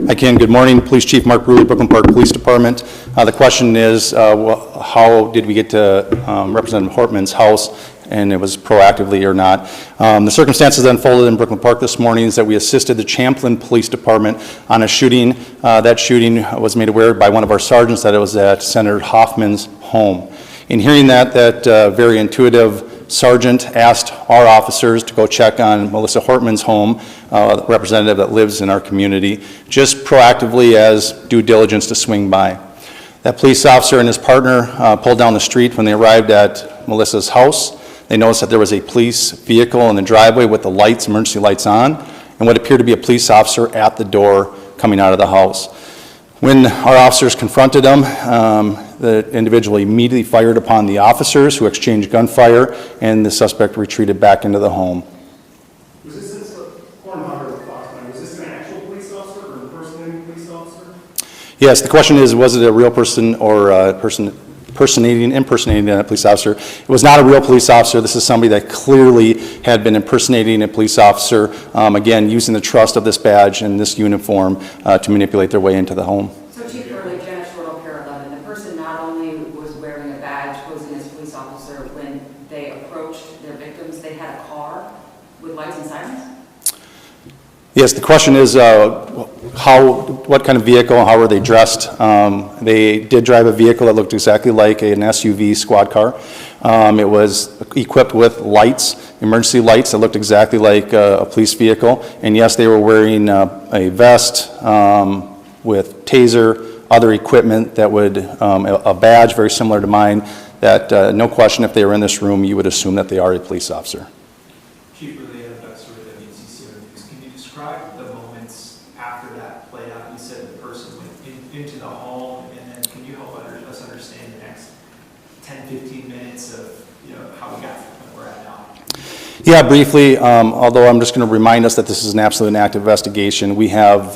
Hi, Ken. Good morning. Police Chief Mark Bruley, Brooklyn Park Police Department. The question is, how did we get to Representative Hortman's house, and it was proactively or not. The circumstances that unfolded in Brooklyn Park this morning is that we assisted the Champlin Police Department on a shooting. That shooting was made aware by one of our sergeants that it was at Senator Hoffman's home. In hearing that very intuitive sergeant asked our officers to go check on Melissa Hortman's home, the representative that lives in our community, just proactively as due diligence to swing by. That police officer and his partner pulled down the street when they arrived at Melissa's house. They noticed that there was a police vehicle in the driveway with the lights, emergency lights on, and what appeared to be a police officer at the door coming out of the house. When our officers confronted them, the individual immediately fired upon the officers, who exchanged gunfire, and the suspect retreated back into the home. Was this an actual police officer or impersonating police officer? Yes, the question is, was it a real person or a person impersonating a police officer? It was not a real police officer. This is somebody that clearly had been impersonating a police officer, again, using the trust of this badge and this uniform to manipulate their way into the home. So Chief Burley, Janice Royal Pair 11, the person not only was wearing a badge posing as a police officer, when they approached their victims, they had a car with lights and sirens? Yes, the question is what kind of vehicle, how were they dressed? They did drive a vehicle that looked exactly like an SUV squad car. It was equipped with lights, emergency lights that looked exactly like a police vehicle. And yes, they were wearing a vest with taser, other equipment that would, a badge very similar to mine, that no question, if they were in this room, you would assume that they are a police officer. Chief Burley, can you describe the moments after that played out? You said the person went into the home, and then can you help us understand the next 10, 15 minutes of how we got to where we're at now? Yeah, briefly, although I'm just going to remind us that this is an absolute active investigation. We have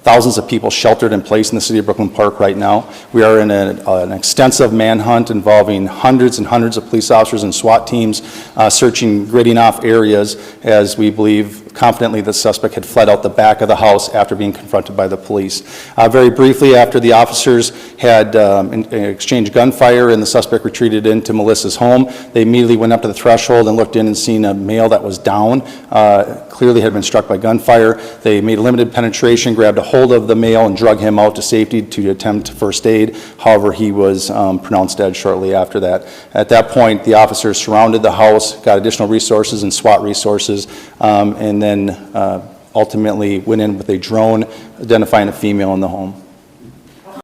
thousands of people sheltered in place in the city of Brooklyn Park right now. We are in an extensive manhunt involving hundreds and hundreds of police officers and SWAT teams searching, gridding off areas, as we believe confidently the suspect had fled out the back of the house after being confronted by the police. Very briefly, after the officers had exchanged gunfire and the suspect retreated into Melissa's home, they immediately went up to the threshold and looked in and seen a male that was down, clearly had been struck by gunfire. They made limited penetration, grabbed a hold of the male and drug him out to safety to attempt first aid. However, he was pronounced dead shortly after that. At that point, the officers surrounded the house, got additional resources and SWAT resources, and then ultimately went in with a drone identifying a female in the home.